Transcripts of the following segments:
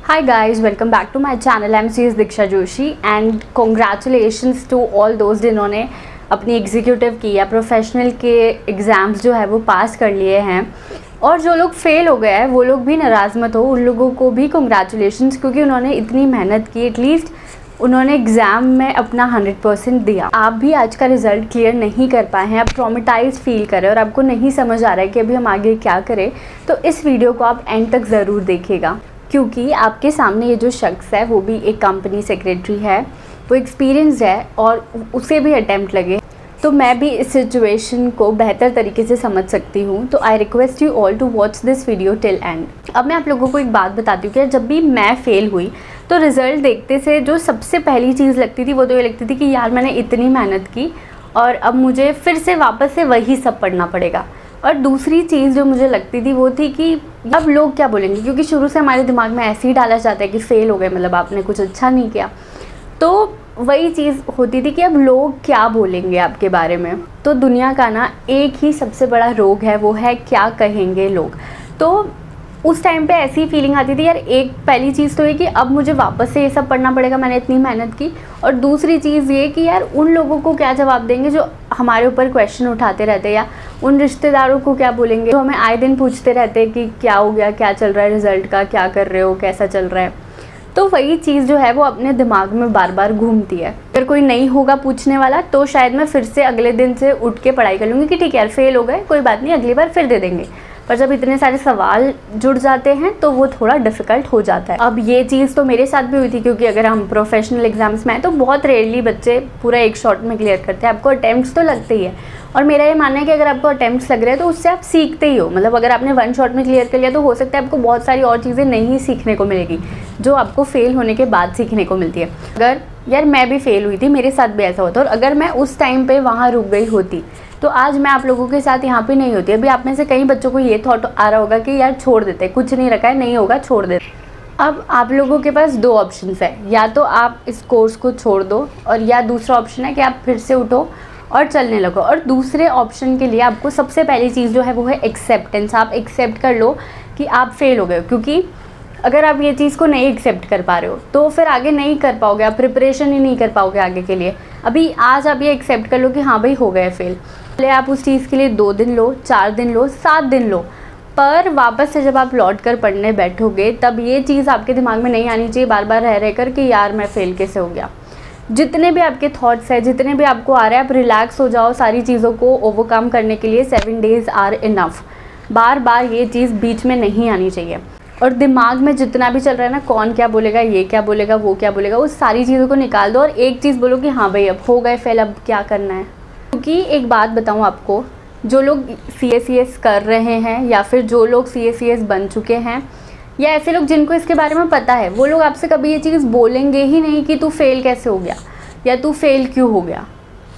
Hi guys, welcome back to my channel. I'm CS Diksha Joshi and congratulations to all those जिन्होंने अपनी executive की या professional के exams जो है वो पास कर लिए हैं, और जो लोग फेल हो गए हैं वो लोग भी नाराज़ मत हो, उन लोगों को भी कॉन्ग्रेचुलेशंस, क्योंकि उन्होंने इतनी मेहनत की, एटलीस्ट उन्होंने एग्ज़ाम में अपना 100% दिया। आप भी आज का रिज़ल्ट क्लियर नहीं कर पाए हैं, आप ट्रॉमेटाइज फील कर रहे हैं और आपको नहीं समझ आ रहा है कि अभी हम आगे क्या करें, तो इस वीडियो को आप एंड तक ज़रूर देखिएगा, क्योंकि आपके सामने ये जो शख्स है वो भी एक कंपनी सेक्रेटरी है, वो एक्सपीरियंस है और उसे भी अटैम्प्ट लगे, तो मैं भी इस सिचुएशन को बेहतर तरीके से समझ सकती हूँ। तो I request you all to watch this video till end. अब मैं आप लोगों को एक बात बताती हूँ कि जब भी मैं फ़ेल हुई तो रिज़ल्ट देखते से जो सबसे पहली चीज़ लगती थी वो तो ये लगती थी कि यार मैंने इतनी मेहनत की और अब मुझे फिर से वापस से वही सब पढ़ना पड़ेगा। और दूसरी चीज़ जो मुझे लगती थी वो थी कि अब लोग क्या बोलेंगे, क्योंकि शुरू से हमारे दिमाग में ऐसे ही डाला जाता है कि फ़ेल हो गए मतलब आपने कुछ अच्छा नहीं किया। तो वही चीज़ होती थी कि अब लोग क्या बोलेंगे आपके बारे में। तो दुनिया का ना एक ही सबसे बड़ा रोग है, वो है क्या कहेंगे लोग। तो उस टाइम पे ऐसी फीलिंग आती थी यार, एक पहली चीज़ तो ये कि अब मुझे वापस से ये सब पढ़ना पड़ेगा, मैंने इतनी मेहनत की, और दूसरी चीज़ ये कि यार उन लोगों को क्या जवाब देंगे जो हमारे ऊपर क्वेश्चन उठाते रहते हैं, या उन रिश्तेदारों को क्या बोलेंगे जो हमें आए दिन पूछते रहते हैं कि क्या हो गया, क्या चल रहा है रिज़ल्ट का, क्या कर रहे हो, कैसा चल रहा है। तो वही चीज़ जो है वो अपने दिमाग में बार बार घूमती है। अगर कोई नहीं होगा पूछने वाला तो शायद मैं फिर से अगले दिन से उठ के पढ़ाई कर लूँगी कि ठीक है यार फेल हो गए, कोई बात नहीं, अगली बार फिर दे देंगे। पर जब इतने सारे सवाल जुड़ जाते हैं तो वो थोड़ा डिफ़िकल्ट हो जाता है। अब ये चीज़ तो मेरे साथ भी हुई थी, क्योंकि अगर हम प्रोफेशनल एग्जाम्स में हैं तो बहुत रेयरली बच्चे पूरा एक शॉट में क्लियर करते हैं, आपको अटैम्प्ट्स तो लगते ही है। और मेरा ये मानना है कि अगर आपको अटैम्प्ट्स लग रहे हैं तो उससे आप सीखते ही हो, मतलब अगर आपने 1 शॉट में क्लियर कर लिया तो हो सकता है आपको बहुत सारी और चीज़ें नहीं सीखने को मिलेगी जो आपको फेल होने के बाद सीखने को मिलती है। अगर यार मैं भी फेल हुई थी, मेरे साथ भी ऐसा होता, और अगर मैं उस टाइम पे वहाँ रुक गई होती तो आज मैं आप लोगों के साथ यहाँ पे नहीं होती। अभी आप में से कई बच्चों को ये थॉट आ रहा होगा कि यार छोड़ देते, कुछ नहीं रखा है, नहीं होगा, छोड़ देते। अब आप लोगों के पास 2 ऑप्शंस है, या तो आप इस कोर्स को छोड़ दो, और या दूसरा ऑप्शन है कि आप फिर से उठो और चलने लगो। और दूसरे ऑप्शन के लिए आपको सबसे पहली चीज़ जो है वो है एक्सेप्टेंस। आप एक्सेप्ट कर लो कि आप फेल हो गए, क्योंकि अगर आप ये चीज़ को नहीं एक्सेप्ट कर पा रहे हो तो फिर आगे नहीं कर पाओगे, आप प्रिपरेशन ही नहीं कर पाओगे आगे के लिए। अभी आज आप ये एक्सेप्ट कर लो कि हाँ भाई हो गए फेल, पहले आप उस चीज़ के लिए 2 दिन लो, 4 दिन लो, 7 दिन लो, पर वापस से जब आप लौट कर पढ़ने बैठोगे तब ये चीज़ आपके दिमाग में नहीं आनी चाहिए बार बार रह कर कि यार मैं फ़ेल कैसे हो गया। जितने भी आपके थॉट्स हैं, जितने भी आपको आ रहे हैं, आप रिलैक्स हो जाओ। सारी चीज़ों को ओवरकम करने के लिए 7 डेज़ आर इनफ। बार बार ये चीज़ बीच में नहीं आनी चाहिए। और दिमाग में जितना भी चल रहा है ना, कौन क्या बोलेगा, ये क्या बोलेगा, वो क्या बोलेगा, उस सारी चीज़ों को निकाल दो और एक चीज़ बोलो कि हाँ भाई अब हो गए फेल, अब क्या करना है। क्योंकि एक बात बताऊँ आपको, जो लोग CACS कर रहे हैं या फिर जो लोग CACS बन चुके हैं, या ऐसे लोग जिनको इसके बारे में पता है, वो लोग आपसे कभी ये चीज़ बोलेंगे ही नहीं कि तू फेल कैसे हो गया या तू फेल क्यों हो गया।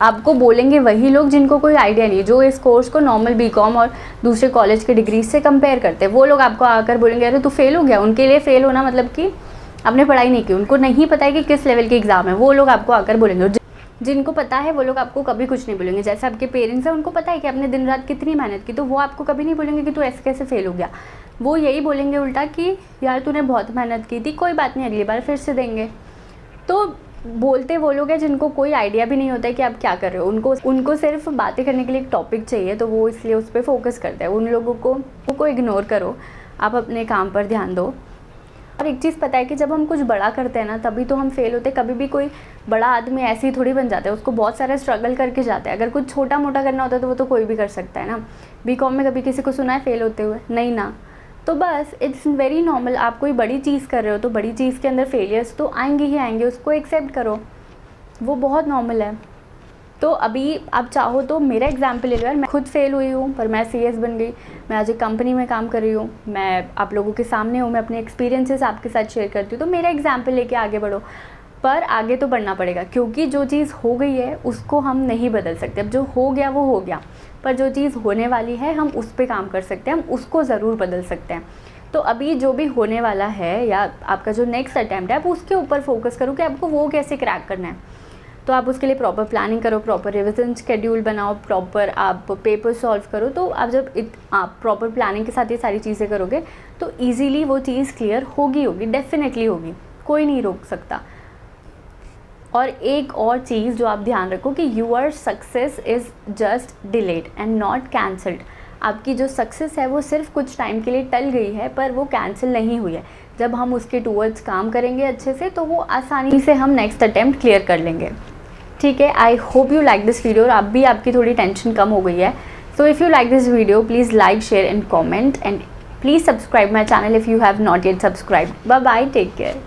आपको बोलेंगे वही लोग जिनको कोई आइडिया नहीं, जो इस कोर्स को नॉर्मल BCom और दूसरे कॉलेज के डिग्री से कंपेयर करते हैं, वो लोग आपको आकर बोलेंगे अरे तू फेल हो गया। उनके लिए फेल होना मतलब कि आपने पढ़ाई नहीं की, उनको नहीं पता है कि किस लेवल के एग्ज़ाम है, वो लोग आपको आकर बोलेंगे। जिनको पता है वो लोग आपको कभी कुछ नहीं बोलेंगे। जैसे आपके पेरेंट्स हैं, उनको पता है कि आपने दिन रात कितनी मेहनत की, तो वो आपको कभी नहीं बोलेंगे कि तू ऐसे कैसे फेल हो गया। वो यही बोलेंगे उल्टा कि यार तूने बहुत मेहनत की थी, कोई बात नहीं, अगली बार फिर से देंगे। तो बोलते वो लोग हैं जिनको कोई आइडिया भी नहीं होता है कि आप क्या कर रहे हो। उनको सिर्फ बातें करने के लिए एक टॉपिक चाहिए, तो वो इसलिए उस पर फोकस करते हैं। उन लोगों को इग्नोर करो, आप अपने काम पर ध्यान दो। और एक चीज़ पता है कि जब हम कुछ बड़ा करते हैं ना तभी तो हम फेल होते हैं। कभी भी कोई बड़ा आदमी ऐसे ही थोड़ी बन जाता है, उसको बहुत सारा स्ट्रगल करके जाता है। अगर कुछ छोटा मोटा करना होता है तो वो तो कोई भी कर सकता है ना। BCom में कभी किसी को सुना है फेल होते हुए? नहीं ना। तो बस इट्स वेरी नॉर्मल। आप कोई बड़ी चीज़ कर रहे हो तो बड़ी चीज़ के अंदर फेलियर्स तो आएंगे ही आएंगे, उसको एक्सेप्ट करो, वो बहुत नॉर्मल है। तो अभी आप चाहो तो मेरा एग्जाम्पल ले लो यार, मैं खुद फेल हुई हूँ पर मैं CS बन गई, मैं आज एक कंपनी में काम कर रही हूँ, मैं आप लोगों के सामने हूँ, मैं अपने एक्सपीरियंसेस आपके साथ शेयर करती हूँ। तो मेरा एग्जाम्पल लेके आगे बढ़ो, पर आगे तो बढ़ना पड़ेगा, क्योंकि जो चीज़ हो गई है उसको हम नहीं बदल सकते। अब जो हो गया वो हो गया, पर जो चीज़ होने वाली है हम उस पर काम कर सकते हैं, हम उसको ज़रूर बदल सकते हैं। तो अभी जो भी होने वाला है या आपका जो नेक्स्ट अटैम्प्ट है, आप उसके ऊपर फोकस करो कि आपको वो कैसे क्रैक करना है। तो आप उसके लिए प्रॉपर प्लानिंग करो, प्रॉपर रिविजन शेड्यूल बनाओ, प्रॉपर आप पेपर सॉल्व करो। तो आप जब आप प्रॉपर प्लानिंग के साथ ये सारी चीज़ें करोगे तो ईजीली वो चीज़ क्लियर होगी, डेफिनेटली होगी, कोई नहीं रोक सकता। और एक और चीज़ जो आप ध्यान रखो कि your success is just delayed and not cancelled. आपकी जो सक्सेस है वो सिर्फ कुछ टाइम के लिए टल गई है, पर वो कैंसिल नहीं हुई है। जब हम उसके टूवर्ड्स काम करेंगे अच्छे से तो वो आसानी से हम नेक्स्ट अटेम्प्ट क्लियर कर लेंगे। ठीक है, I hope you like this video और अब भी आपकी थोड़ी टेंशन कम हो गई है। So if you like this video please like, share and comment and please subscribe my channel if you have not yet subscribed. Bye bye, take care.